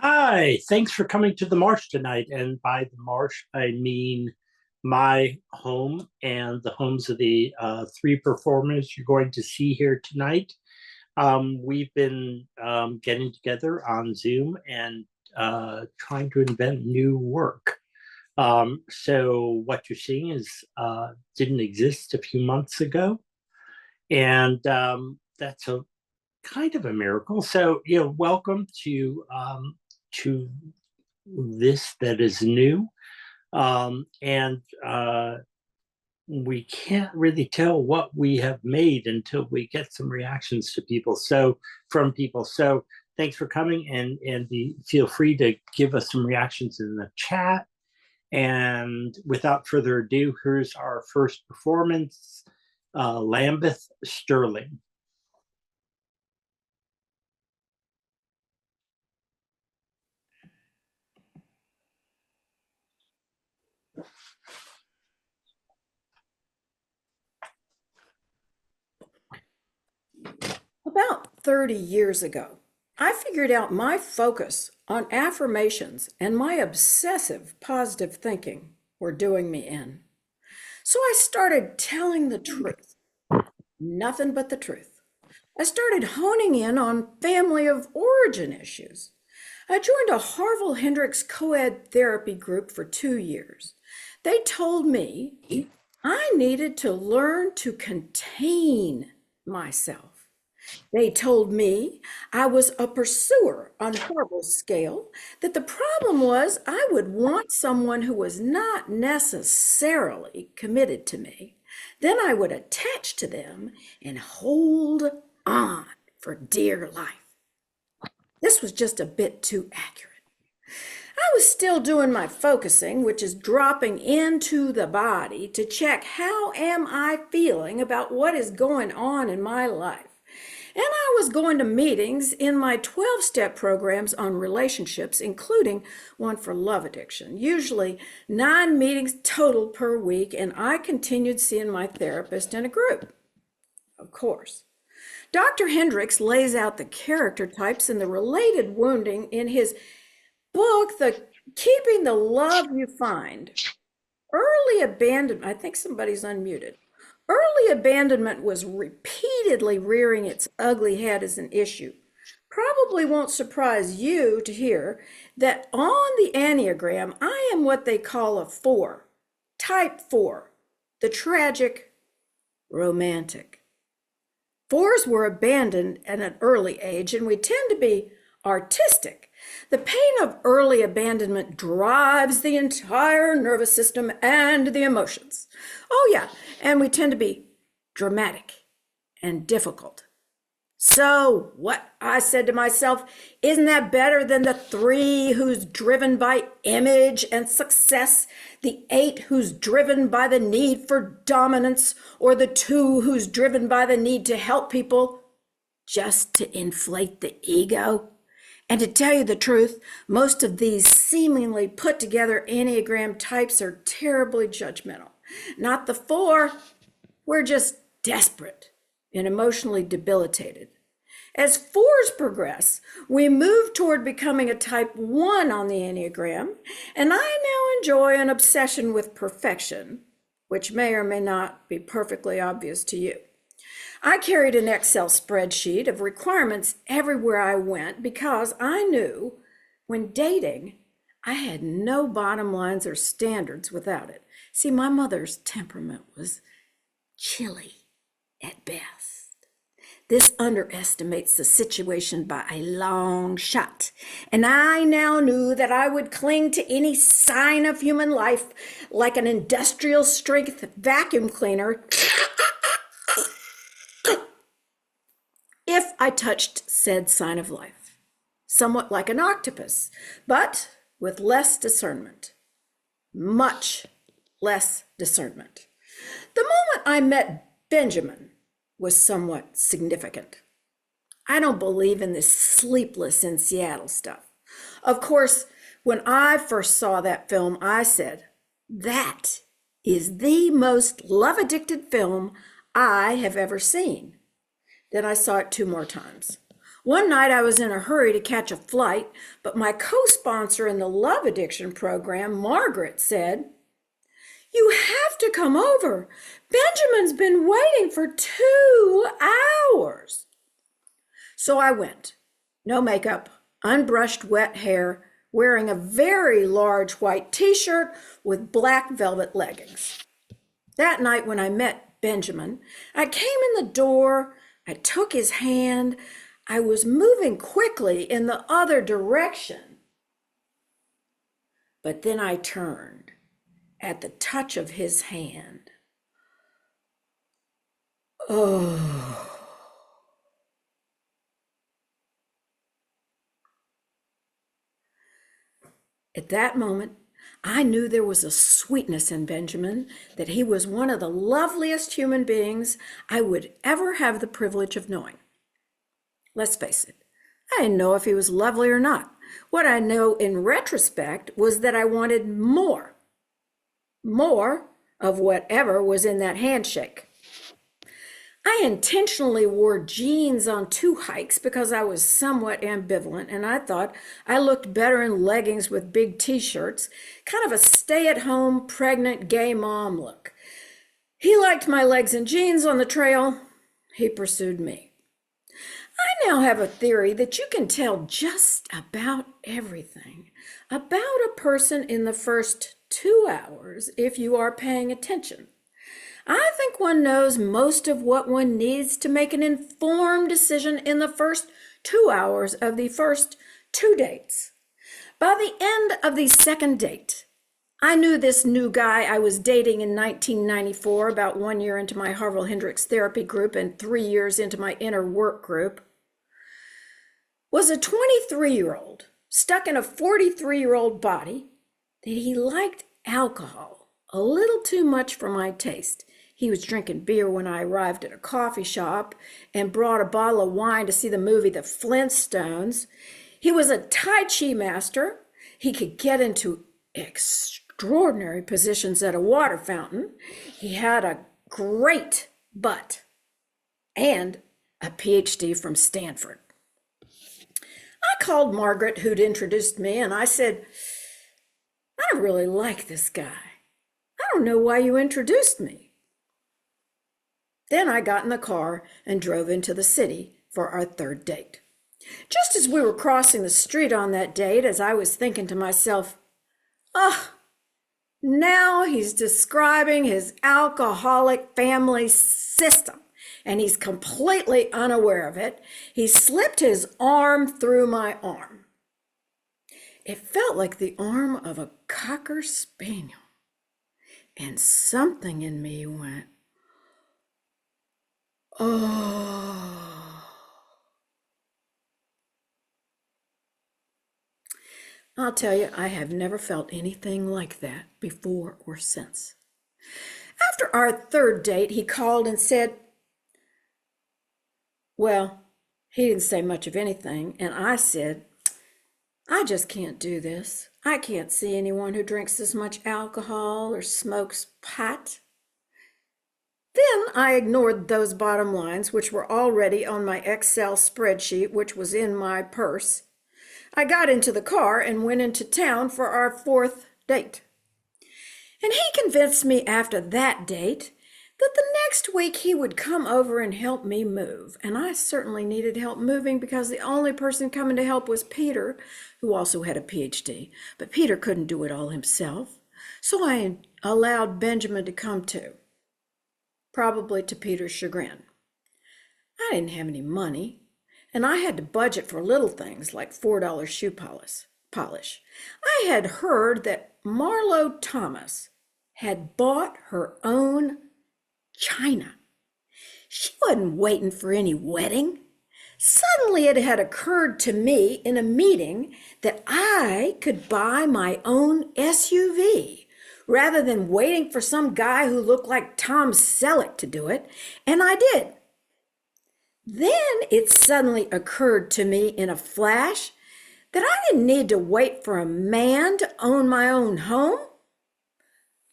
Hi, thanks for coming to the marsh tonight. And by the marsh, I mean my home and the homes of the three performers you're going to see here tonight. We've been getting together on Zoom and trying to invent new work. So what you're seeing is didn't exist a few months ago, and that's a kind of a miracle. So, welcome to this that is new, and we can't really tell what we have made until we get some reactions to people. So from people. So thanks for coming, and feel free to give us some reactions in the chat. And without further ado, here's our first performance, Lambeth Sterling. About 30 years ago, I figured out my focus on affirmations and my obsessive positive thinking were doing me in. So I started telling the truth, nothing but the truth. I started honing in on family of origin issues. I joined a Harville Hendricks co-ed therapy group for 2 years. They told me I needed to learn to contain myself. They told me I was a pursuer on Harville's scale, that the problem was I would want someone who was not necessarily committed to me. Then I would attach to them and hold on for dear life. This was just a bit too accurate. I was still doing my focusing, which is dropping into the body to check how am I feeling about what is going on in my life. And I was going to meetings in my 12-step programs on relationships, including one for love addiction, usually 9 meetings total per week, and I continued seeing my therapist in a group, of course. Dr. Hendricks lays out the character types and the related wounding in his book, The Keeping the Love You Find. Early abandonment, I think somebody's unmuted. Early abandonment was repeatedly rearing its ugly head as an issue. Probably won't surprise you to hear that on the Enneagram, I am what they call a 4, type 4, the tragic romantic. 4s were abandoned at an early age, and we tend to be artistic. The pain of early abandonment drives the entire nervous system and the emotions. Oh, yeah, and we tend to be dramatic and difficult. So, what I said to myself, isn't that better than the 3 who's driven by image and success, the 8 who's driven by the need for dominance, or the 2 who's driven by the need to help people just to inflate the ego? And to tell you the truth, most of these seemingly put together Enneagram types are terribly judgmental. Not the 4, we're just desperate and emotionally debilitated. As 4s progress, we move toward becoming a type 1 on the Enneagram, and I now enjoy an obsession with perfection, which may or may not be perfectly obvious to you. I carried an Excel spreadsheet of requirements everywhere I went because I knew when dating, I had no bottom lines or standards without it. See, my mother's temperament was chilly at best. This underestimates the situation by a long shot. And I now knew that I would cling to any sign of human life like an industrial strength vacuum cleaner if I touched said sign of life, somewhat like an octopus, but with less discernment, much less discernment. The moment I met Benjamin was somewhat significant. I don't believe in this sleepless in Seattle stuff. Of course, when I first saw that film, I said, that is the most love-addicted film I have ever seen. Then I saw it 2 more times. One night I was in a hurry to catch a flight, but my co-sponsor in the love addiction program, Margaret, said, "You have to come over. Benjamin's been waiting for 2 hours." So I went. No makeup, unbrushed wet hair, wearing a very large white t-shirt with black velvet leggings. That night when I met Benjamin, I came in the door, I took his hand, I was moving quickly in the other direction. But then I turned at the touch of his hand. Oh. At that moment, I knew there was a sweetness in Benjamin, that he was one of the loveliest human beings I would ever have the privilege of knowing. Let's face it, I didn't know if he was lovely or not. What I know in retrospect was that I wanted more of whatever was in that handshake. I intentionally wore jeans on 2 hikes because I was somewhat ambivalent, and I thought I looked better in leggings with big t-shirts, kind of a stay-at-home, pregnant, gay mom look. He liked my legs and jeans on the trail. He pursued me. I now have a theory that you can tell just about everything about a person in the first 2 hours if you are paying attention. I think one knows most of what one needs to make an informed decision in the first 2 hours of the first 2 dates. By the end of the second date, I knew this new guy I was dating in 1994, about 1 year into my Harville Hendricks therapy group and 3 years into my inner work group, was a 23-year-old stuck in a 43-year-old body, that he liked alcohol a little too much for my taste. He was drinking beer when I arrived at a coffee shop and brought a bottle of wine to see the movie The Flintstones. He was a Tai Chi master. He could get into extraordinary positions at a water fountain. He had a great butt and a PhD from Stanford. I called Margaret, who'd introduced me, and I said, "I don't really like this guy. I don't know why you introduced me." Then I got in the car and drove into the city for our third date. Just as we were crossing the street on that date, as I was thinking to myself, now he's describing his alcoholic family system, and he's completely unaware of it. He slipped his arm through my arm. It felt like the arm of a cocker spaniel, and something in me went, oh. I'll tell you, I have never felt anything like that before or since. After our third date, he called and said, well, he didn't say much of anything, and I said, "I just can't do this. I can't see anyone who drinks this much alcohol or smokes pot." Then I ignored those bottom lines, which were already on my Excel spreadsheet, which was in my purse. I got into the car and went into town for our fourth date. And he convinced me after that date that the next week he would come over and help me move. And I certainly needed help moving because the only person coming to help was Peter, who also had a PhD. But Peter couldn't do it all himself. So I allowed Benjamin to come too. Probably to Peter's chagrin. I didn't have any money, and I had to budget for little things like $4 shoe polish. I had heard that Marlo Thomas had bought her own china. She wasn't waiting for any wedding. Suddenly it had occurred to me in a meeting that I could buy my own SUV rather than waiting for some guy who looked like Tom Selleck to do it, and I did. Then it suddenly occurred to me in a flash that I didn't need to wait for a man to own my own home.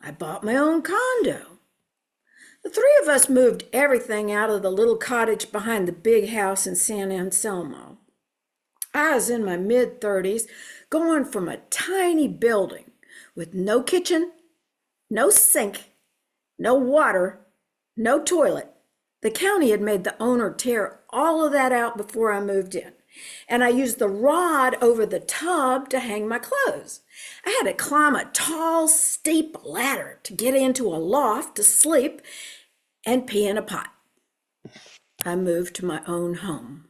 I bought my own condo. The three of us moved everything out of the little cottage behind the big house in San Anselmo. I was in my mid-30s, going from a tiny building with no kitchen, no sink, no water, no toilet. The county had made the owner tear all of that out before I moved in. And I used the rod over the tub to hang my clothes. I had to climb a tall, steep ladder to get into a loft to sleep and pee in a pot. I moved to my own home.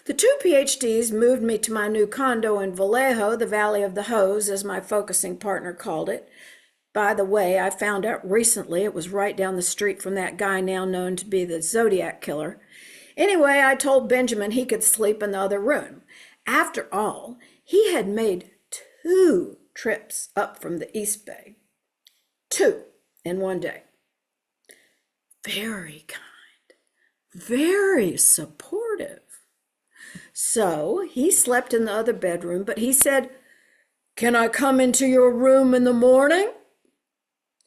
The two PhDs moved me to my new condo in Vallejo, the Valley of the Hose, as my focusing partner called it. By the way, I found out recently it was right down the street from that guy now known to be the Zodiac Killer. Anyway, I told Benjamin he could sleep in the other room. After all, he had made 2 trips up from the East Bay. 2 in one day. Very kind, very supportive. So he slept in the other bedroom, but he said, "Can I come into your room in the morning?"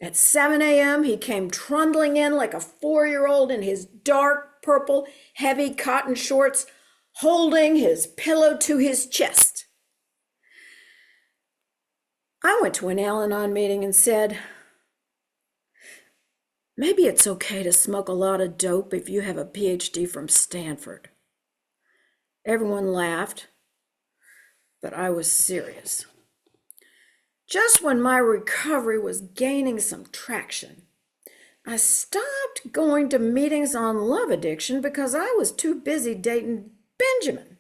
At 7 a.m., he came trundling in like a 4-year-old in his dark purple, heavy cotton shorts, holding his pillow to his chest. I went to an Al-Anon meeting and said, "Maybe it's okay to smoke a lot of dope if you have a PhD from Stanford." Everyone laughed, but I was serious. Just when my recovery was gaining some traction, I stopped going to meetings on love addiction because I was too busy dating Benjamin.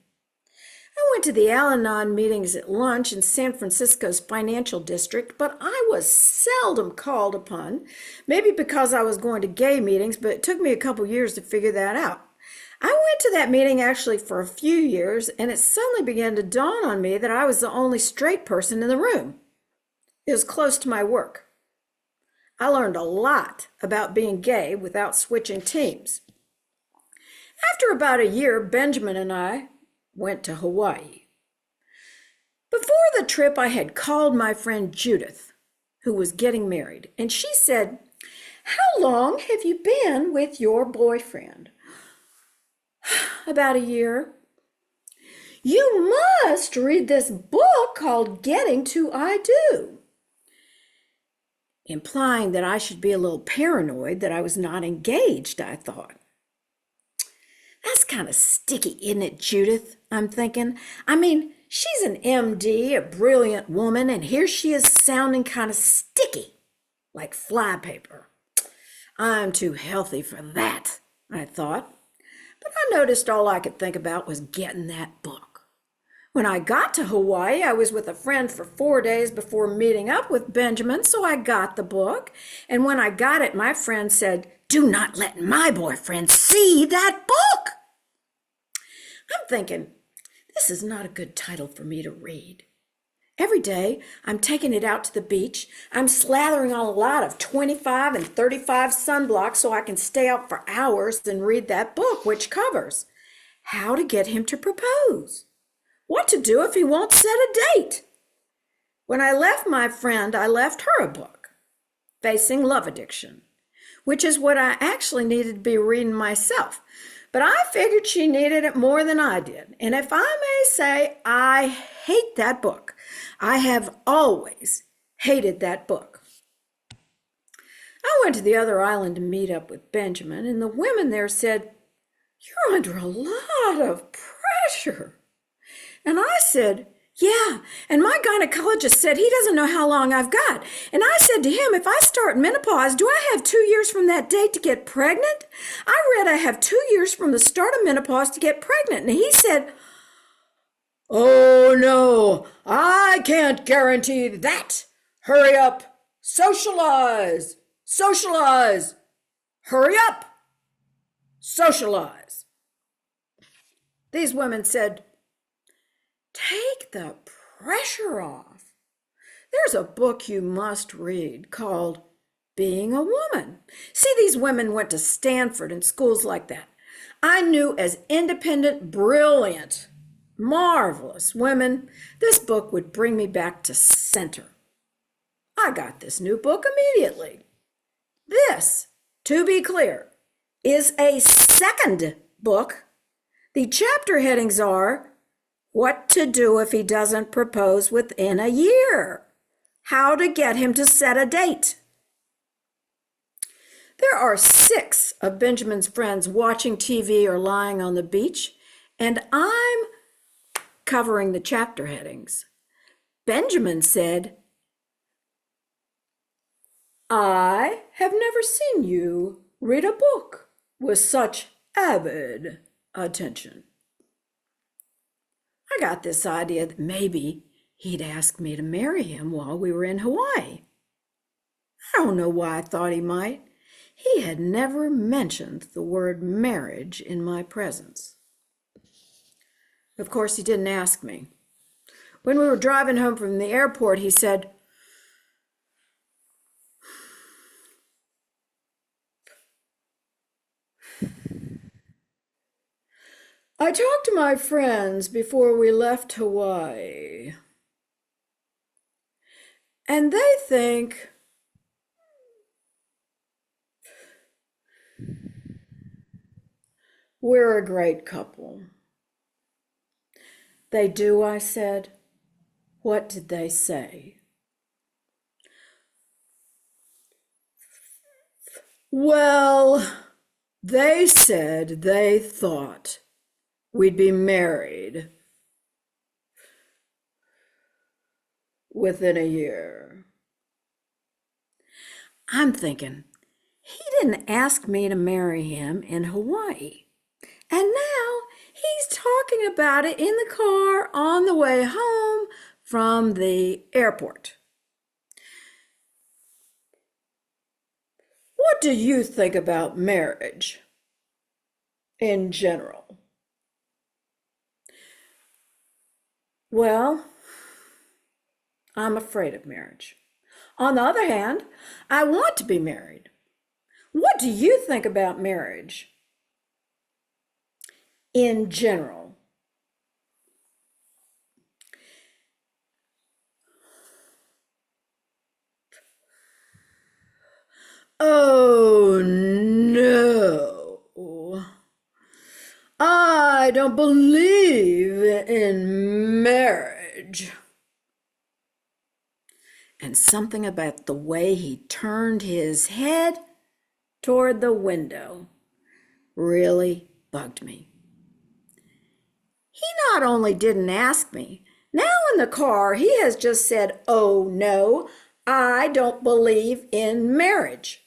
I went to the Al-Anon meetings at lunch in San Francisco's financial district, but I was seldom called upon, maybe because I was going to gay meetings, but it took me a couple years to figure that out. I went to that meeting actually for a few years, and it suddenly began to dawn on me that I was the only straight person in the room. It was close to my work. I learned a lot about being gay without switching teams. After about a year, Benjamin and I went to Hawaii. Before the trip, I had called my friend Judith, who was getting married, and she said, "How long have you been with your boyfriend?" "About a year." "You must read this book called Getting to I Do." Implying that I should be a little paranoid that I was not engaged, I thought. That's kind of sticky, isn't it, Judith? I'm thinking. I mean, she's an MD, a brilliant woman, and here she is sounding kind of sticky, like flypaper. I'm too healthy for that, I thought. But I noticed all I could think about was getting that book. When I got to Hawaii, I was with a friend for 4 days before meeting up with Benjamin, so I got the book. And when I got it, my friend said, "Do not let my boyfriend see that book." I'm thinking, this is not a good title for me to read. Every day, I'm taking it out to the beach. I'm slathering on a lot of 25 and 35 sunblock so I can stay out for hours and read that book, which covers how to get him to propose, what to do if he won't set a date. When I left my friend, I left her a book, Facing Love Addiction, which is what I actually needed to be reading myself. But I figured she needed it more than I did. And if I may say, I hate that book. I have always hated that book. I went to the other island to meet up with Benjamin, and the women there said, "You're under a lot of pressure." And I said, "Yeah, and my gynecologist said he doesn't know how long I've got." And I said to him, "If I start menopause, do I have 2 years from that date to get pregnant?" I read I have 2 years from the start of menopause to get pregnant. And he said, "Oh no, I can't guarantee that. Hurry up, socialize, socialize, hurry up, socialize." These women said, "Take the pressure off. There's a book you must read called Being a Woman." See, these women went to Stanford and schools like that. I knew as independent, brilliant, marvelous women, this book would bring me back to center. I got this new book immediately. This, to be clear, is a second book. The chapter headings are what to do if he doesn't propose within a year, how to get him to set a date. There are 6 of Benjamin's friends watching TV or lying on the beach, and I'm covering the chapter headings. Benjamin said, "I have never seen you read a book with such avid attention." I got this idea that maybe he'd ask me to marry him while we were in Hawaii. I don't know why I thought he might. He had never mentioned the word marriage in my presence. Of course, he didn't ask me. When we were driving home from the airport, he said, "I talked to my friends before we left Hawaii, and they think we're a great couple." "They do?" I said. "What did they say?" "Well, they said they thought we'd be married within a year." I'm thinking, he didn't ask me to marry him in Hawaii. And now he's talking about it in the car on the way home from the airport. What do you think about marriage in general? Well, I'm afraid of marriage. On the other hand, I want to be married. What do you think about marriage in general? Oh, no. I don't believe in marriage. And something about the way he turned his head toward the window really bugged me. He not only didn't ask me, now in the car he has just said, "Oh no, I don't believe in marriage."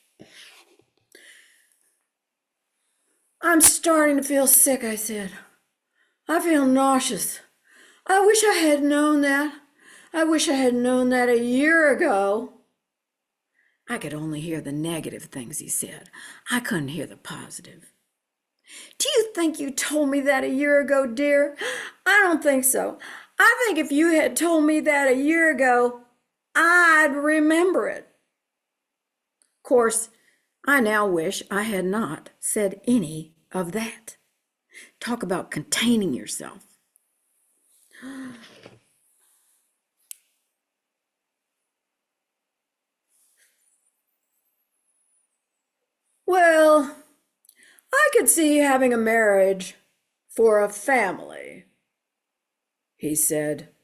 "I'm starting to feel sick," I said. "I feel nauseous. I wish I had known that. I wish I had known that a year ago." I could only hear the negative things he said. I couldn't hear the positive. "Do you think you told me that a year ago, dear?" "I don't think so. I think if you had told me that a year ago, I'd remember it." Of course, I now wish I had not said any of that. Talk about containing yourself. "Well, I could see having a marriage for a family," he said.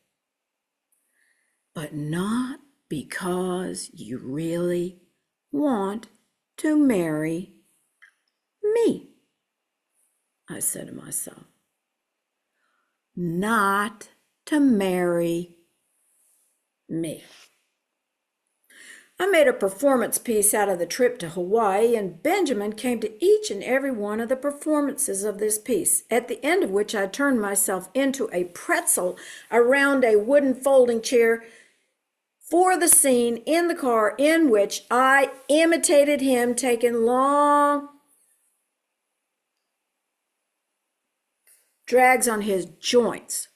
"But not because you really want to marry me," I said to myself. Not to marry me. I made a performance piece out of the trip to Hawaii, and Benjamin came to each and every one of the performances of this piece, at the end of which I turned myself into a pretzel around a wooden folding chair for the scene in the car in which I imitated him taking long drags on his joints.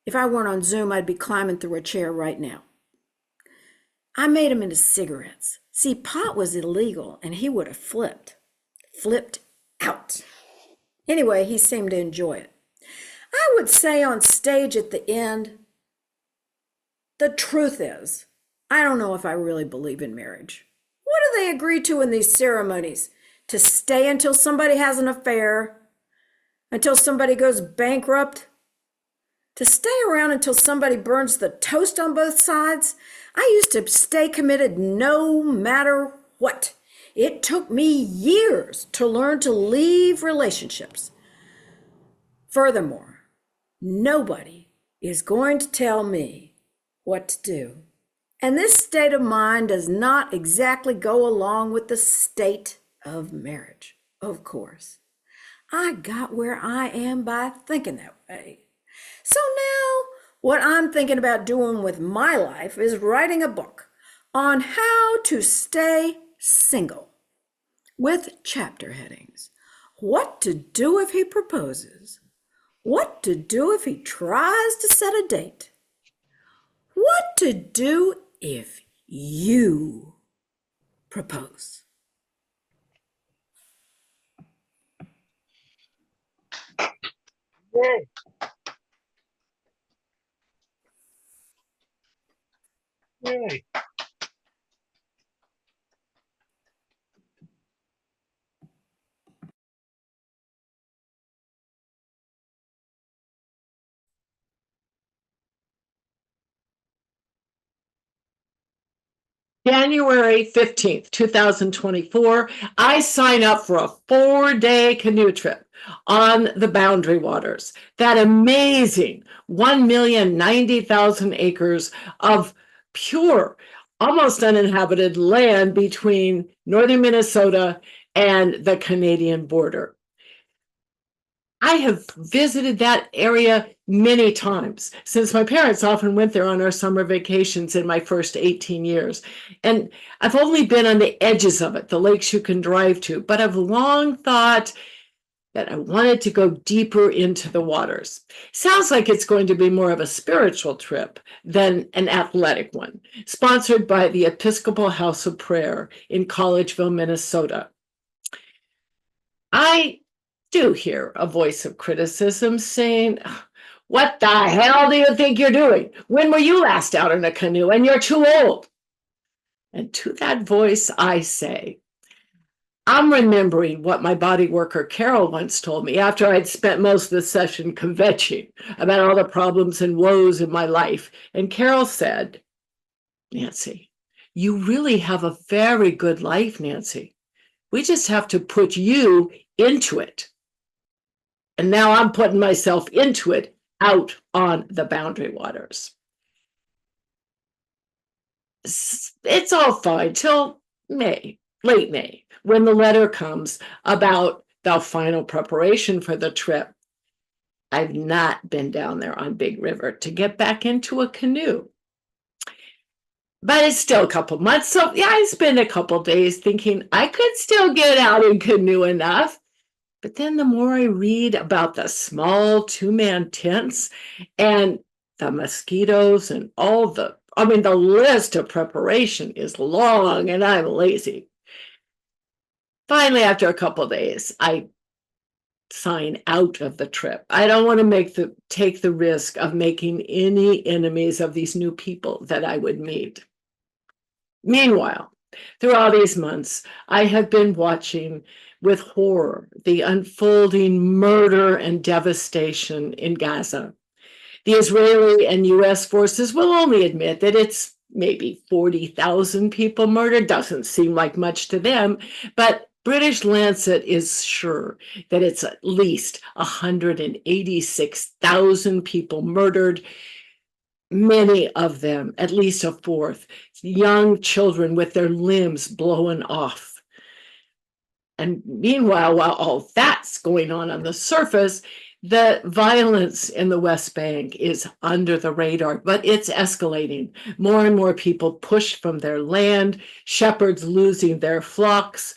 If I weren't on Zoom, I'd be climbing through a chair right now. I made him into cigarettes. See, pot was illegal, and he would have flipped out. Anyway, he seemed to enjoy it. I would say on stage at the end, the truth is, I don't know if I really believe in marriage. What do they agree to in these ceremonies? To stay until somebody has an affair, until somebody goes bankrupt, To stay around until somebody burns the toast on both sides, I used to stay committed no matter what. It took me years to learn to leave relationships. Furthermore, nobody is going to tell me what to do. And this state of mind does not exactly go along with the state of marriage, of course. I got where I am by thinking that way. So now, what I'm thinking about doing with my life is writing a book on how to stay single, with chapter headings. What to do if he proposes? What to do if he tries to set a date? What to do if you propose? Yay. Yay. January 15th, 2024, I sign up for a 4-day canoe trip on the Boundary Waters, that amazing 1,090,000 acres of pure, almost uninhabited land between northern Minnesota and the Canadian border. I have visited that area many times since my parents often went there on our summer vacations in my first 18 years. And I've only been on the edges of it, the lakes you can drive to, but I've long thought that I wanted to go deeper into the waters. Sounds like it's going to be more of a spiritual trip than an athletic one, sponsored by the Episcopal House of Prayer in Collegeville, Minnesota. I do hear a voice of criticism saying, "What the hell do you think you're doing? When were you last out in a canoe? And you're too old." And to that voice, I say, I'm remembering what my body worker Carol once told me after I'd spent most of the session kvetching about all the problems and woes in my life. And Carol said, "Nancy, you really have a very good life, Nancy. We just have to put you into it." And now I'm putting myself into it out on the Boundary Waters. It's all fine till May, late May, when the letter comes about the final preparation for the trip. I've not been down there on Big River to get back into a canoe. But it's still a couple months. So yeah, I spent a couple days thinking I could still get out in canoe enough. But then the more I read about the small 2-man tents and the mosquitoes and the list of preparation is long and I'm lazy. Finally, after a couple of days, I sign out of the trip. I don't want to take the risk of making any enemies of these new people that I would meet. Meanwhile, through all these months, I have been watching with horror the unfolding murder and devastation in Gaza. The Israeli and US forces will only admit that it's maybe 40,000 people murdered. Doesn't seem like much to them, but British Lancet is sure that it's at least 186,000 people murdered, many of them, at least a fourth, young children with their limbs blown off. And meanwhile, while all that's going on the surface, the violence in the West Bank is under the radar, but it's escalating. More and more people pushed from their land, shepherds losing their flocks.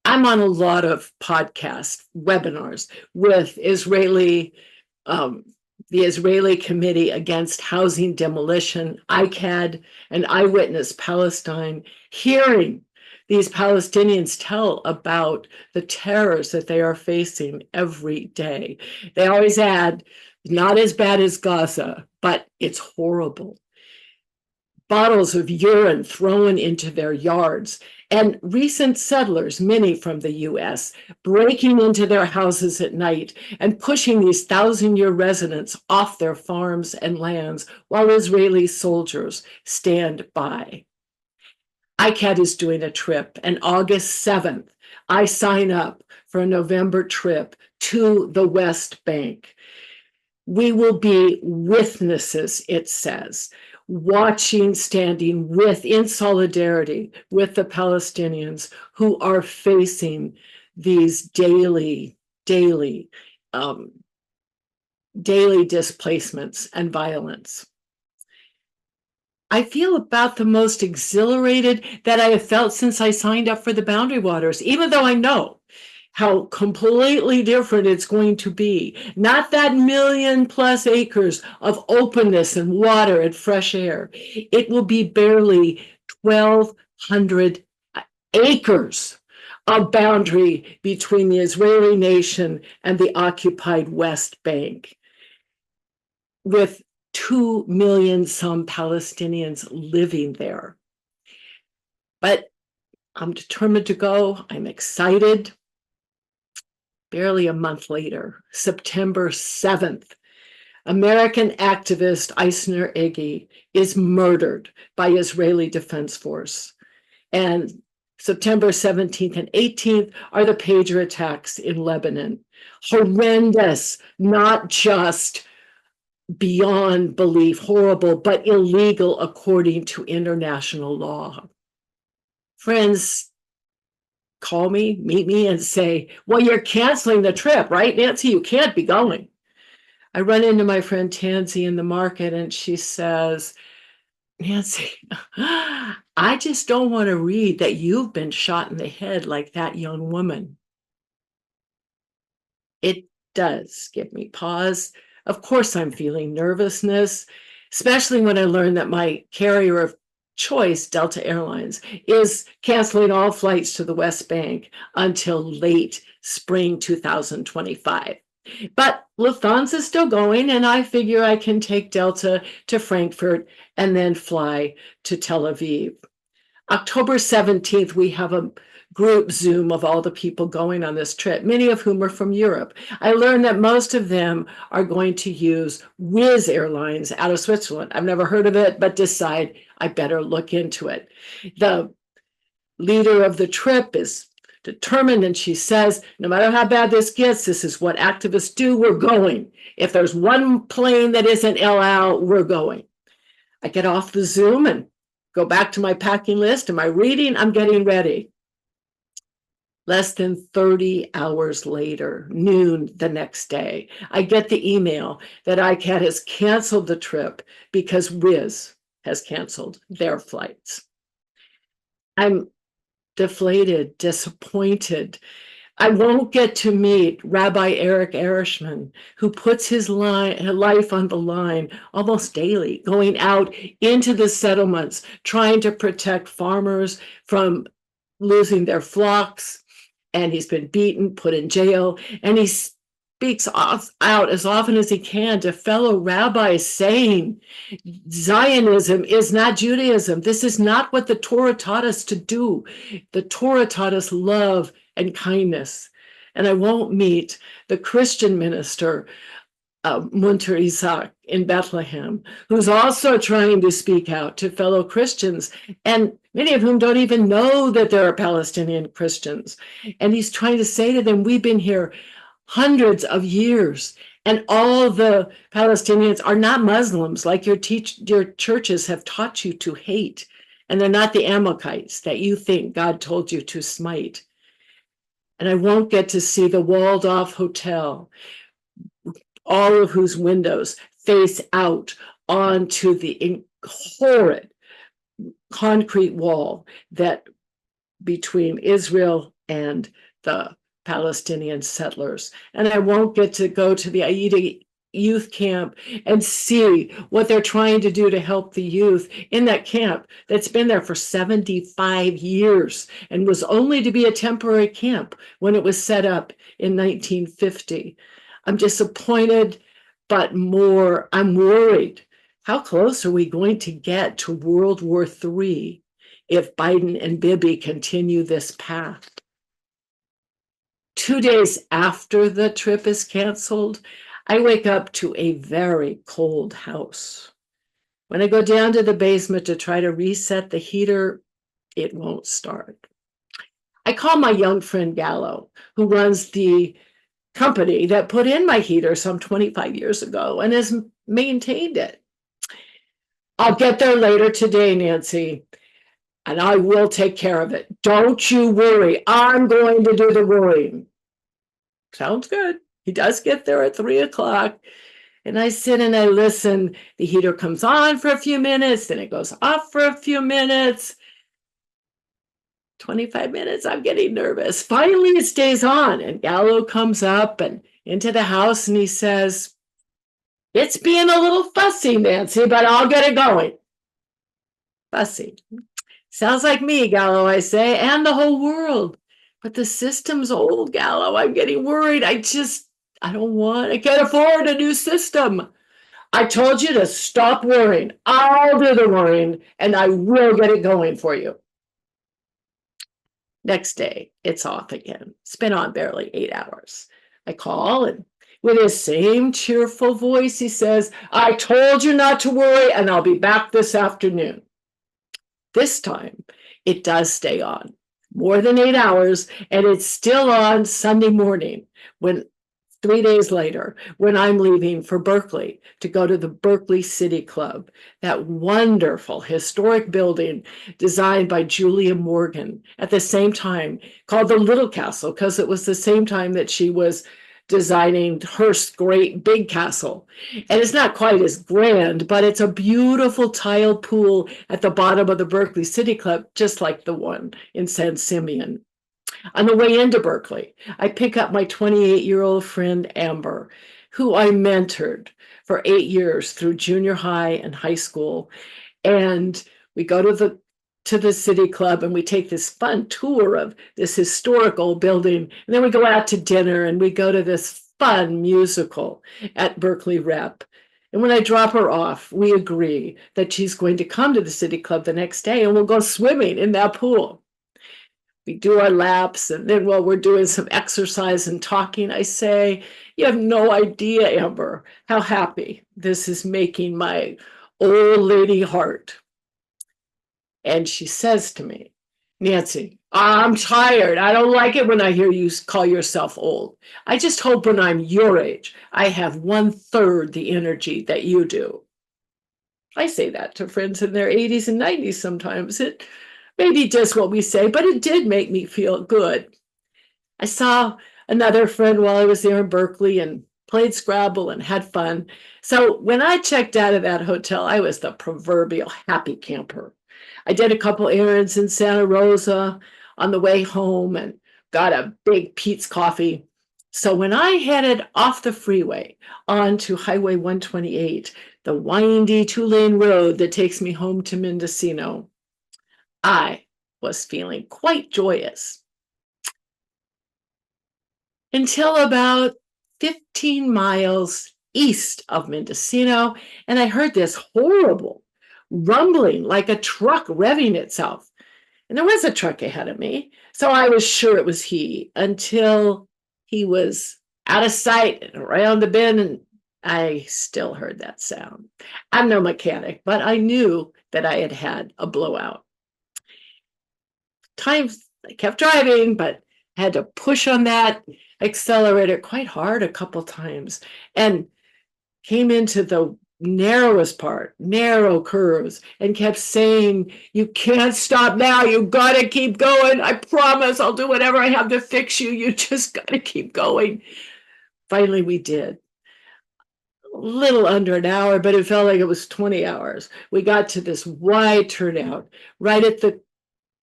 I'm on a lot of podcast webinars with the Israeli Committee Against Housing Demolition, ICAD, and Eyewitness Palestine, hearing these Palestinians tell about the terrors that they are facing every day. They always add, not as bad as Gaza, but it's horrible. Bottles of urine thrown into their yards, And recent settlers, many from the US, breaking into their houses at night and pushing these 1,000-year residents off their farms and lands while Israeli soldiers stand by. ICAT is doing a trip, and August 7th, I sign up for a November trip to the West Bank. We will be witnesses, it says, watching, standing with, in solidarity with the Palestinians who are facing these daily displacements and violence. I feel about the most exhilarated that I have felt since I signed up for the Boundary Waters, even though I know how completely different it's going to be. Not that 1,000,000+ acres of openness and water and fresh air. It will be barely 1,200 acres of boundary between the Israeli nation and the occupied West Bank, with 2 million some Palestinians living there. But I'm determined to go. I'm excited. Barely a month later, September 7th, American activist Eisner Iggy is murdered by Israeli Defense Force. And September 17th and 18th are the pager attacks in Lebanon. Horrendous, not just beyond belief, horrible, but illegal according to international law. Friends, call me, meet me, and say, well, you're canceling the trip, right, Nancy? You can't be going. I run into my friend Tansy in the market, and she says, Nancy, I just don't want to read that you've been shot in the head like that young woman. It does give me pause. Of course, I'm feeling nervousness, especially when I learned that my carrier of choice, Delta Airlines, is canceling all flights to the West Bank until late spring 2025. But Lufthansa is still going, and I figure I can take Delta to Frankfurt and then fly to Tel Aviv. October 17th, we have a group Zoom of all the people going on this trip, many of whom are from Europe. I learned that most of them are going to use Wizz Airlines out of Switzerland. I've never heard of it, but decide I better look into it. The leader of the trip is determined, and she says, no matter how bad this gets, this is what activists do, we're going. If there's one plane that isn't El Al, we're going. I get off the Zoom and go back to my packing list. Am I reading? I'm getting ready. Less than 30 hours later, noon the next day, I get the email that ICAT has canceled the trip because Wizz has canceled their flights. I'm deflated, disappointed. I won't get to meet Rabbi Eric Erishman, who puts his life on the line almost daily, going out into the settlements, trying to protect farmers from losing their flocks. And he's been beaten, put in jail, and he speaks out as often as he can to fellow rabbis saying, Zionism is not Judaism. This is not what the Torah taught us to do. The Torah taught us love and kindness. And I won't meet the Christian minister, Munter Isaac in Bethlehem, who's also trying to speak out to fellow Christians, and many of whom don't even know that there are Palestinian Christians. And he's trying to say to them, we've been here hundreds of years, and all the Palestinians are not Muslims like your churches have taught you to hate. And they're not the Amalekites that you think God told you to smite. And I won't get to see the walled off hotel, all of whose windows face out onto the horrid concrete wall that between Israel and the Palestinian settlers. And I won't get to go to the Aida youth camp and see what they're trying to do to help the youth in that camp that's been there for 75 years and was only to be a temporary camp when it was set up in 1950. I'm disappointed, but I'm worried. How close are we going to get to World War III if Biden and Bibi continue this path. 2 days after the trip is canceled, I wake up to a very cold house. When I go down to the basement to try to reset the heater, it won't start. I call my young friend Gallo, who runs the company that put in my heater some 25 years ago and has maintained it. I'll get there later today, Nancy, and I will take care of it. Don't you worry. I'm going to do the worrying. Sounds good. He does get there at 3 o'clock. And I sit and I listen. The heater comes on for a few minutes, then it goes off for a few minutes. 25 minutes, I'm getting nervous. Finally, it stays on, and Gallo comes up and into the house, and he says, "It's being a little fussy, Nancy, but I'll get it going." Fussy. Sounds like me, Gallo, I say, and the whole world. But the system's old, Gallo. I'm getting worried. I can't afford a new system. I told you to stop worrying. I'll do the worrying, and I will get it going for you. Next day, it's off again. It's been on barely 8 hours. I call, and with his same cheerful voice, he says, "I told you not to worry, and I'll be back this afternoon." This time, it does stay on more than 8 hours, and it's still on Sunday morning, 3 days later, when I'm leaving for Berkeley to go to the Berkeley City Club, that wonderful historic building designed by Julia Morgan at the same time, called the Little Castle, because it was the same time that she was designing Hearst's great big castle. And it's not quite as grand, but it's a beautiful tile pool at the bottom of the Berkeley City Club, just like the one in San Simeon. On the way into Berkeley, I pick up my 28-year-old friend, Amber, who I mentored for 8 years through junior high and high school. And we go to the city club, and we take this fun tour of this historical building. And then we go out to dinner, and we go to this fun musical at Berkeley Rep. And when I drop her off, we agree that she's going to come to the city club the next day, and we'll go swimming in that pool. We do our laps, and then while we're doing some exercise and talking, I say, "You have no idea, Amber, how happy this is making my old lady heart." And she says to me, "Nancy, I'm tired. I don't like it when I hear you call yourself old. I just hope when I'm your age, I have 1/3 the energy that you do." I say that to friends in their 80s and 90s sometimes. It may be just what we say, but it did make me feel good. I saw another friend while I was there in Berkeley and played Scrabble and had fun. So when I checked out of that hotel, I was the proverbial happy camper. I did a couple errands in Santa Rosa on the way home and got a big Pete's coffee. So when I headed off the freeway onto Highway 128, the windy 2-lane road that takes me home to Mendocino, I was feeling quite joyous. Until about 15 miles east of Mendocino, and I heard this horrible rumbling like a truck revving itself. And there was a truck ahead of me, so I was sure it was he, until he was out of sight and around the bend, and I still heard that sound. I'm no mechanic, but I knew that I had had a blowout. Times I kept driving, but had to push on that accelerator quite hard a couple times, and came into the narrowest part, narrow curves, and kept saying, "You can't stop now. You gotta keep going. I promise I'll do whatever I have to fix you. You just gotta keep going." Finally, we did. A little under an hour, but it felt like it was 20 hours. We got to this wide turnout right at the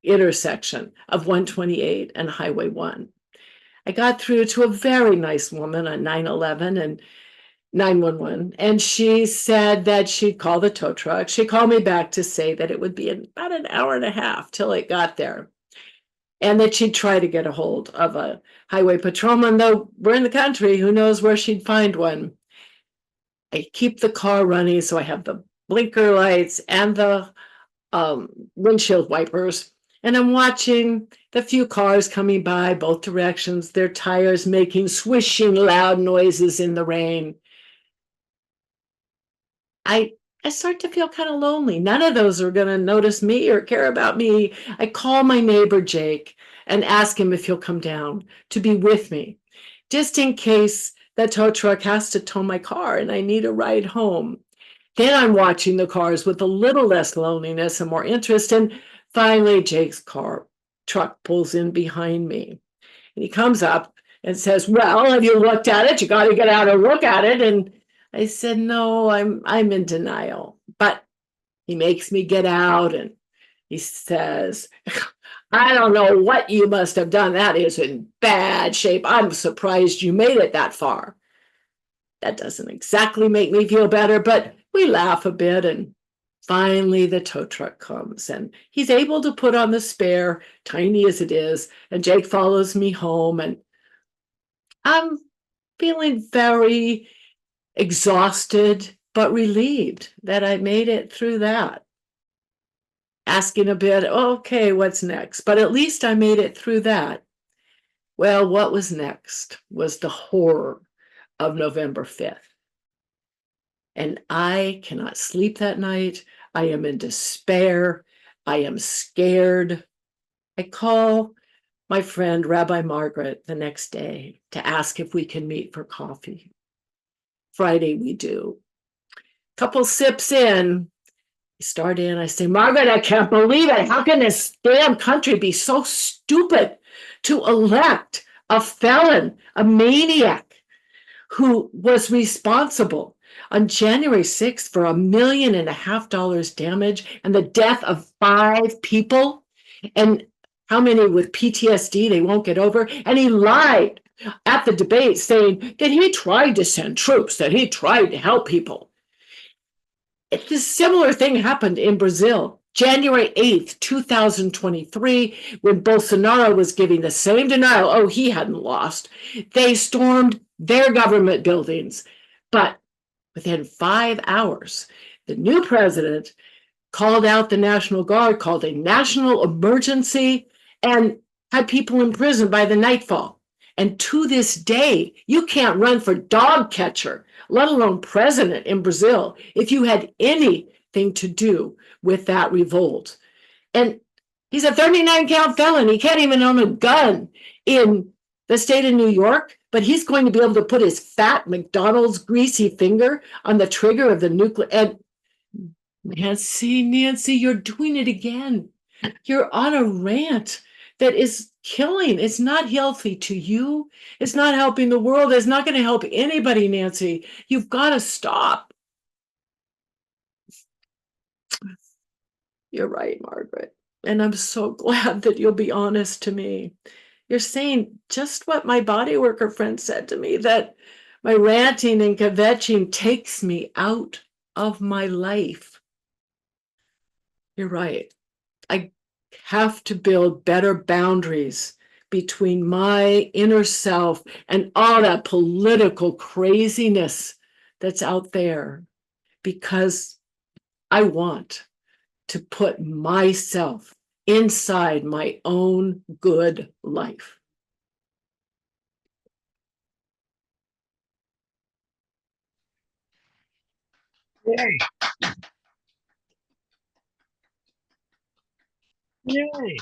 intersection of 128 and Highway 1. I got through to a very nice woman on 911 and 911, and she said that she'd call the tow truck. She called me back to say that it would be about an hour and a half till it got there, and that she'd try to get a hold of a highway patrolman, though we're in the country, who knows where she'd find one. I keep the car running, so I have the blinker lights and the windshield wipers, and I'm watching the few cars coming by both directions, their tires making swishing loud noises in the rain. I start to feel kind of lonely. None of those are going to notice me or care about me. I call my neighbor Jake and ask him if he'll come down to be with me, just in case that tow truck has to tow my car and I need a ride home. Then I'm watching the cars with a little less loneliness and more interest. And finally, Jake's truck pulls in behind me. And he comes up and says, "Well, have you looked at it? You got to get out and look at it." And I said, "No, I'm in denial." But he makes me get out and he says, "I don't know what you must have done. That is in bad shape. I'm surprised you made it that far." That doesn't exactly make me feel better, but we laugh a bit, and finally the tow truck comes and he's able to put on the spare, tiny as it is, and Jake follows me home, and I'm feeling very exhausted but relieved that I made it through that. Asking a bit, okay, what's next? But at least I made it through that. Well, what was next was the horror of November 5th. And I cannot sleep that night. I am in despair. I am scared. I call my friend Rabbi Margaret the next day to ask if we can meet for coffee. Friday we do. Couple sips in, I start in, I say, "Margaret, I can't believe it. How can this damn country be so stupid to elect a felon, a maniac who was responsible on January 6th for $1.5 million damage and the death of 5 people, and how many with PTSD they won't get over?" And he lied at the debate saying that he tried to send troops, that he tried to help people. A similar thing happened in Brazil, January 8th, 2023, when Bolsonaro was giving the same denial. Oh, he hadn't lost. They stormed their government buildings. But within 5 hours, the new president called out the National Guard, called a national emergency, and had people imprisoned by the nightfall. And to this day, you can't run for dog catcher, let alone president in Brazil, if you had anything to do with that revolt. And he's a 39-count felon. He can't even own a gun in the state of New York, but he's going to be able to put his fat McDonald's greasy finger on the trigger of the nuclear. And Nancy, you're doing it again. You're on a rant that is killing. It's not healthy to you. It's not helping the world. It's not going to help anybody, Nancy. You've got to stop. You're right, Margaret. And I'm so glad that you'll be honest to me. You're saying just what my body worker friend said to me, that my ranting and kvetching takes me out of my life. You're right. I have to build better boundaries between my inner self and all that political craziness that's out there, because I want to put myself inside my own good life. Yay. Yay.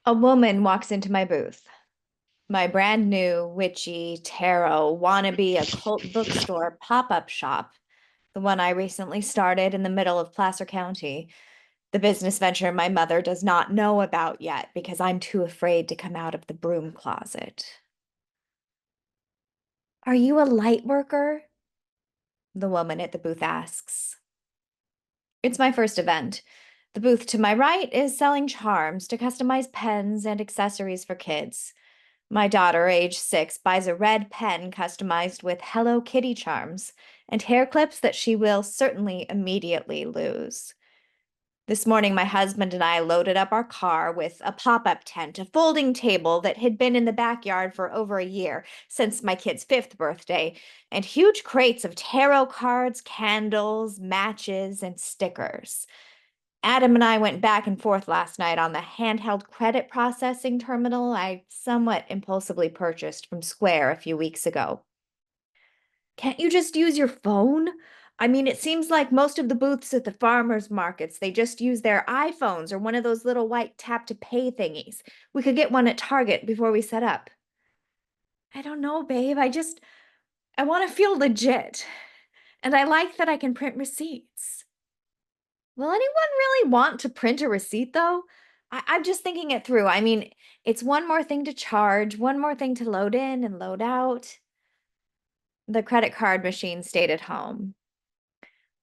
A woman walks into my booth. My brand new, witchy, tarot, wannabe, occult bookstore pop-up shop, the one I recently started in the middle of Placer County, the business venture my mother does not know about yet because I'm too afraid to come out of the broom closet. "Are you a light worker?" the woman at the booth asks. It's my first event. The booth to my right is selling charms to customize pens and accessories for kids. My daughter, age 6, buys a red pen customized with Hello Kitty charms and hair clips that she will certainly immediately lose. This morning, my husband and I loaded up our car with a pop-up tent, a folding table that had been in the backyard for over a year, since my kid's 5th birthday, and huge crates of tarot cards, candles, matches, and stickers. Adam and I went back and forth last night on the handheld credit processing terminal I somewhat impulsively purchased from Square a few weeks ago. Can't you just use your phone? I mean, it seems like most of the booths at the farmers markets, they just use their iPhones or one of those little white tap to pay thingies. We could get one at Target before we set up. I don't know, babe. I want to feel legit. And I like that I can print receipts. Will anyone really want to print a receipt, though? I'm just thinking it through. I mean, it's one more thing to charge, one more thing to load in and load out. The credit card machine stayed at home.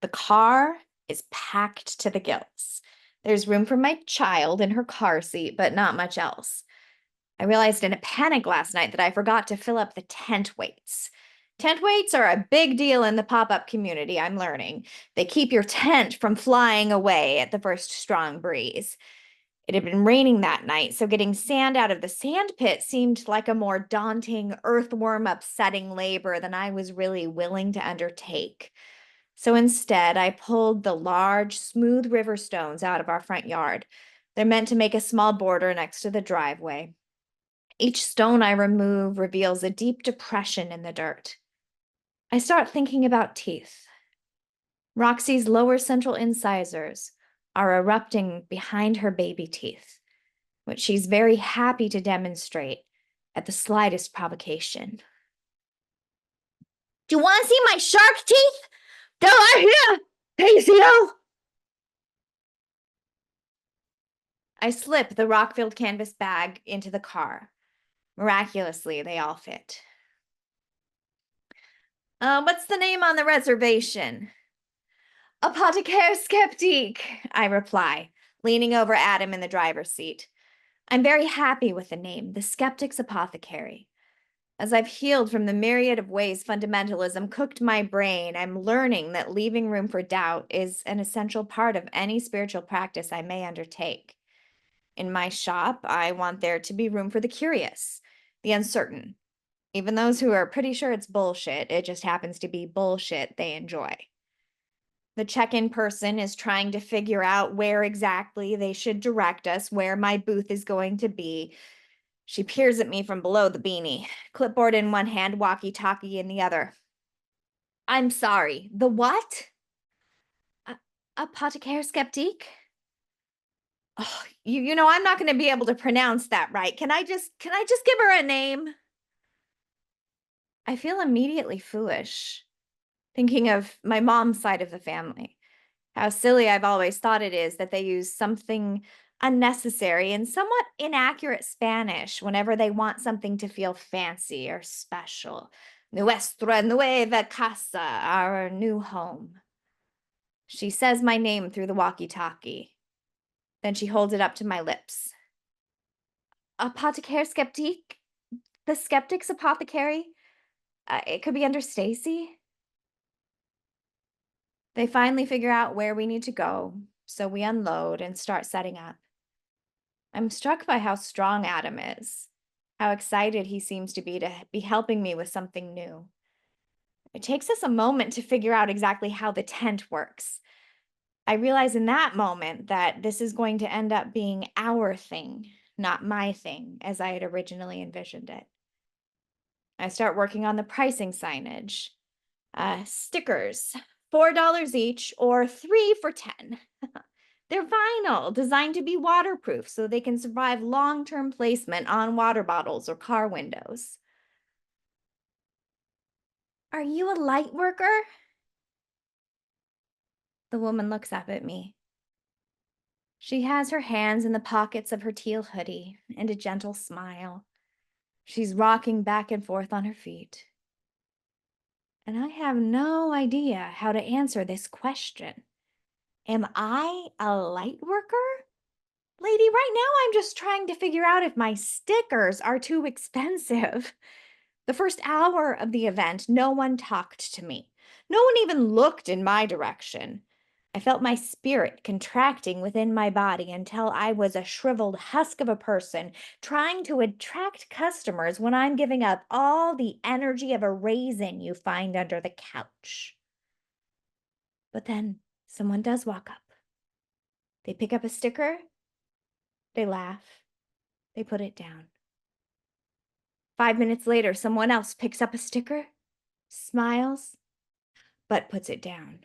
The car is packed to the gills. There's room for my child in her car seat, but not much else. I realized in a panic last night that I forgot to fill up the tent weights. Tent weights are a big deal in the pop-up community, I'm learning. They keep your tent from flying away at the first strong breeze. It had been raining that night, so getting sand out of the sand pit seemed like a more daunting, earthworm upsetting labor than I was really willing to undertake. So instead, I pulled the large, smooth river stones out of our front yard. They're meant to make a small border next to the driveway. Each stone I remove reveals a deep depression in the dirt. I start thinking about teeth. Roxy's lower central incisors are erupting behind her baby teeth, which she's very happy to demonstrate at the slightest provocation. Do you want to see my shark teeth? They're right here, Casey-o! I slip the rock-filled canvas bag into the car. Miraculously, they all fit. What's the name on the reservation? Apothecary Skeptique, I reply, leaning over Adam in the driver's seat. I'm very happy with the name, the Skeptic's Apothecary. As I've healed from the myriad of ways fundamentalism cooked my brain, I'm learning that leaving room for doubt is an essential part of any spiritual practice I may undertake. In my shop, I want there to be room for the curious, the uncertain, even those who are pretty sure it's bullshit. It just happens to be bullshit they enjoy. The check-in person is trying to figure out where exactly they should direct us, where my booth is going to be. She peers at me from below the beanie, clipboard in one hand, walkie-talkie in the other. I'm sorry, the what? Apothecary Skeptique? Oh, you know, I'm not going to be able to pronounce that right. Can I just give her a name? I feel immediately foolish, thinking of my mom's side of the family. How silly I've always thought it is that they use something unnecessary and somewhat inaccurate Spanish whenever they want something to feel fancy or special. Nuestra nueva casa, our new home. She says my name through the walkie-talkie. Then she holds it up to my lips. Apothecary Skeptique? The Skeptic's Apothecary? It could be under Stacey. They finally figure out where we need to go, so we unload and start setting up. I'm struck by how strong Adam is, how excited he seems to be helping me with something new. It takes us a moment to figure out exactly how the tent works. I realize in that moment that this is going to end up being our thing, not my thing, as I had originally envisioned it. I start working on the pricing signage. Stickers, $4 each or 3 for 10. They're vinyl, designed to be waterproof so they can survive long-term placement on water bottles or car windows. Are you a light worker? The woman looks up at me. She has her hands in the pockets of her teal hoodie and a gentle smile. She's rocking back and forth on her feet. And I have no idea how to answer this question. Am I a light worker? Lady, right now I'm just trying to figure out if my stickers are too expensive. The first hour of the event, no one talked to me. No one even looked in my direction. I felt my spirit contracting within my body until I was a shriveled husk of a person trying to attract customers when I'm giving up all the energy of a raisin you find under the couch. But then someone does walk up. They pick up a sticker, they laugh, they put it down. 5 minutes later, someone else picks up a sticker, smiles, but puts it down.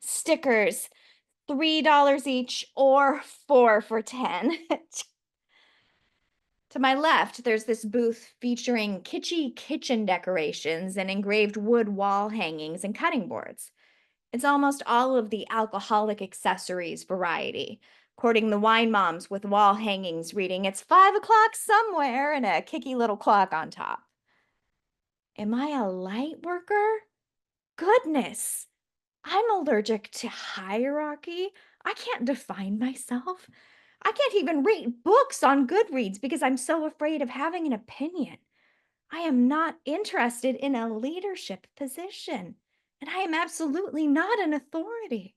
Stickers, $3 each or 4 for 10. To my left, there's this booth featuring kitschy kitchen decorations and engraved wood wall hangings and cutting boards. It's almost all of the alcoholic accessories variety, courting the wine moms with wall hangings reading, "It's 5 o'clock somewhere," and a kicky little clock on top. Am I a light worker? Goodness! I'm allergic to hierarchy. I can't define myself. I can't even rate books on Goodreads because I'm so afraid of having an opinion. I am not interested in a leadership position, and I am absolutely not an authority.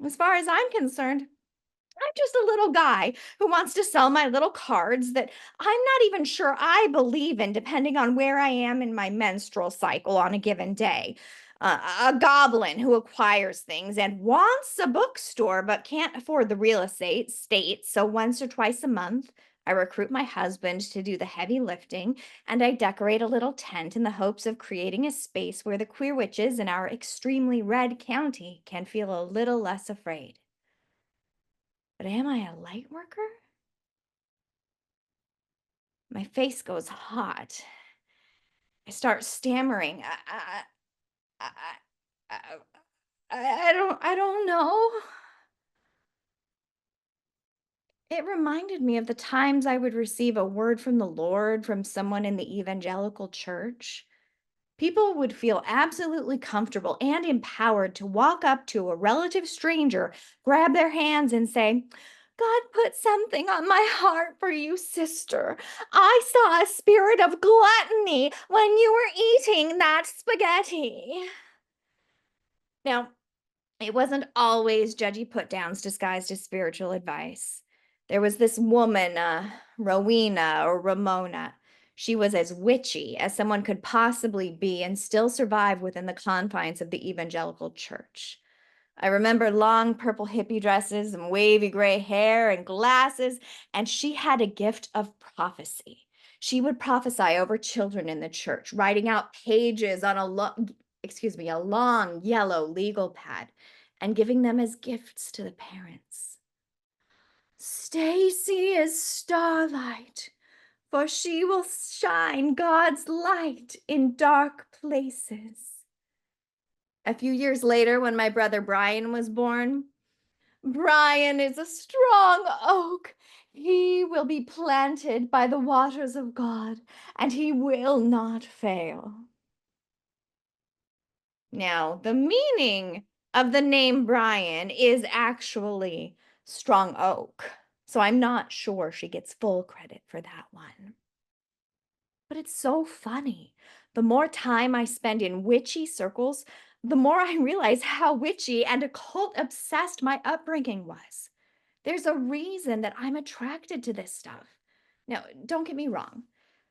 As far as I'm concerned, I'm just a little guy who wants to sell my little cards that I'm not even sure I believe in, depending on where I am in my menstrual cycle on a given day. A goblin who acquires things and wants a bookstore but can't afford the real estate, so once or twice a month, I recruit my husband to do the heavy lifting, and I decorate a little tent in the hopes of creating a space where the queer witches in our extremely red county can feel a little less afraid. But am I a light worker? My face goes hot. I start stammering. I, I, I don't know. It reminded me of the times I would receive a word from the Lord from someone in the evangelical church. People would feel absolutely comfortable and empowered to walk up to a relative stranger, grab their hands, and say, "God put something on my heart for you, sister. I saw a spirit of gluttony when you were eating that spaghetti." Now, it wasn't always judgy put downs disguised as spiritual advice. There was this woman, Rowena or Ramona. She was as witchy as someone could possibly be and still survive within the confines of the evangelical church. I remember long purple hippie dresses and wavy gray hair and glasses, and she had a gift of prophecy. She would prophesy over children in the church, writing out pages on a long yellow legal pad and giving them as gifts to the parents. "Stacey is starlight, for she will shine God's light in dark places." A few years later, when my brother Brian was born, "Brian is a strong oak. He will be planted by the waters of God, and he will not fail." Now, the meaning of the name Brian is actually strong oak, so I'm not sure she gets full credit for that one. But it's so funny. The more time I spend in witchy circles, the more I realize how witchy and occult obsessed my upbringing was. There's a reason that I'm attracted to this stuff. Now, don't get me wrong.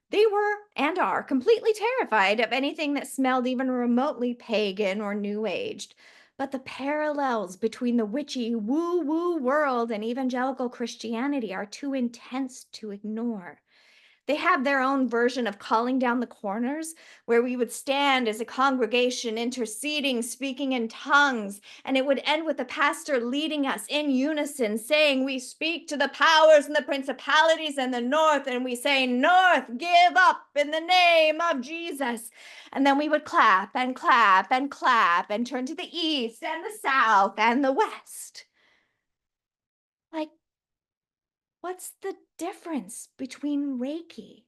They were and are completely terrified of anything that smelled even remotely pagan or new aged. But the parallels between the witchy woo-woo world and evangelical Christianity are too intense to ignore. They have their own version of calling down the corners, where we would stand as a congregation interceding, speaking in tongues, and it would end with the pastor leading us in unison, saying, "We speak to the powers and the principalities in the north," and we say, "North, give up in the name of Jesus." And then we would clap and clap and clap and turn to the east and the south and the west. Like, what's the difference between Reiki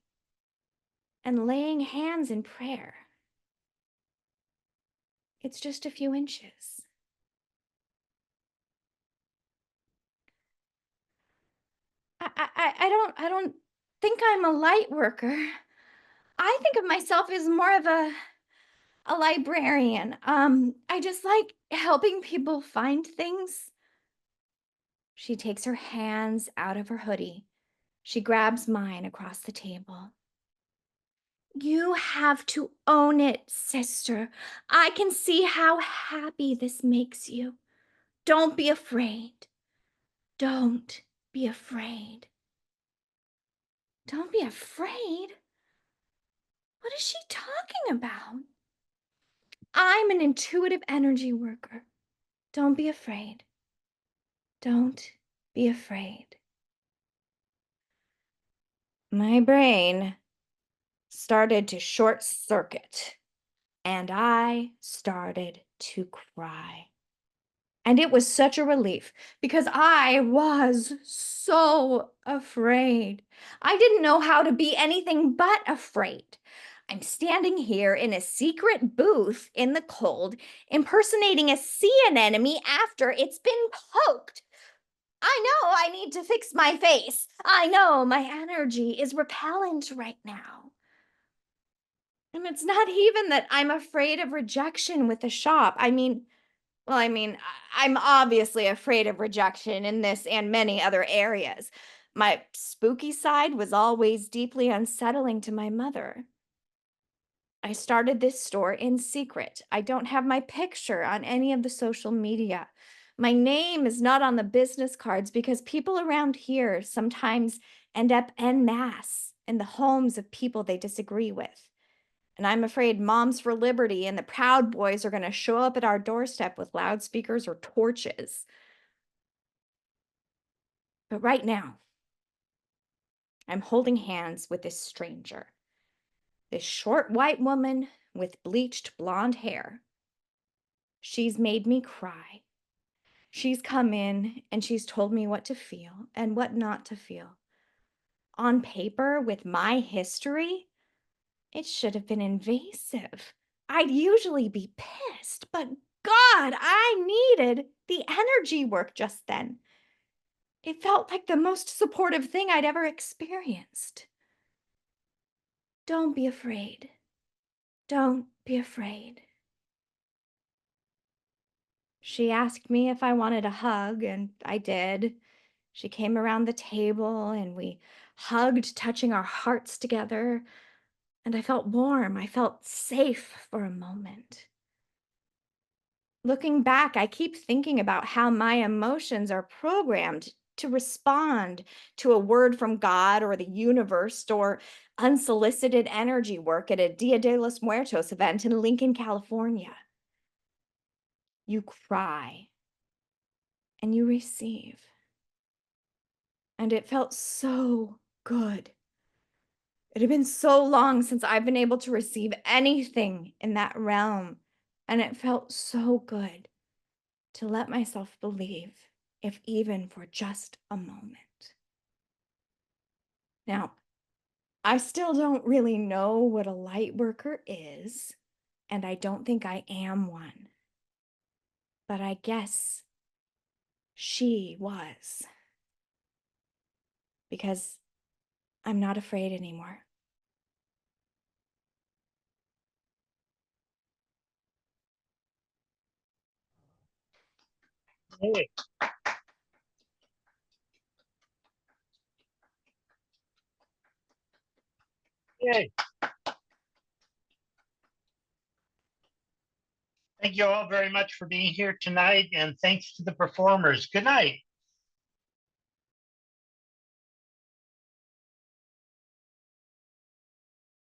and laying hands in prayer? It's just a few inches. I don't think I'm a light worker. I think of myself as more of a a librarian. I just like helping people find things. She takes her hands out of her hoodie. She grabs mine across the table. You have to own it, sister. I can see how happy this makes you. Don't be afraid. Don't be afraid. Don't be afraid? What is she talking about? I'm an intuitive energy worker. Don't be afraid. Don't be afraid. My brain started to short circuit, and I started to cry. And it was such a relief because I was so afraid. I didn't know how to be anything but afraid. I'm standing here in a secret booth in the cold, impersonating a sea anemone after it's been poked. I know I need to fix my face. I know my energy is repellent right now. And it's not even that I'm afraid of rejection with the shop. I'm obviously afraid of rejection in this and many other areas. My spooky side was always deeply unsettling to my mother. I started this store in secret. I don't have my picture on any of the social media. My name is not on the business cards because people around here sometimes end up en masse in the homes of people they disagree with. And I'm afraid Moms for Liberty and the Proud Boys are going to show up at our doorstep with loudspeakers or torches. But right now, I'm holding hands with this stranger, this short white woman with bleached blonde hair. She's made me cry. She's come in and she's told me what to feel and what not to feel. On paper, with my history, it should have been invasive. I'd usually be pissed, but God, I needed the energy work just then. It felt like the most supportive thing I'd ever experienced. Don't be afraid. Don't be afraid. She asked me if I wanted a hug, and I did. She came around the table and we hugged, touching our hearts together. And I felt warm. I felt safe for a moment. Looking back, I keep thinking about how my emotions are programmed to respond to a word from God or the universe or unsolicited energy work at a Dia de los Muertos event in Lincoln, California. You cry and you receive. And it felt so good. It had been so long since I've been able to receive anything in that realm, and it felt so good to let myself believe, if even for just a moment. Now, I still don't really know what a light worker is, and I don't think I am one. But I guess she was. Because I'm not afraid anymore. Hey, yay. Thank you all very much for being here tonight, and thanks to the performers. Good night.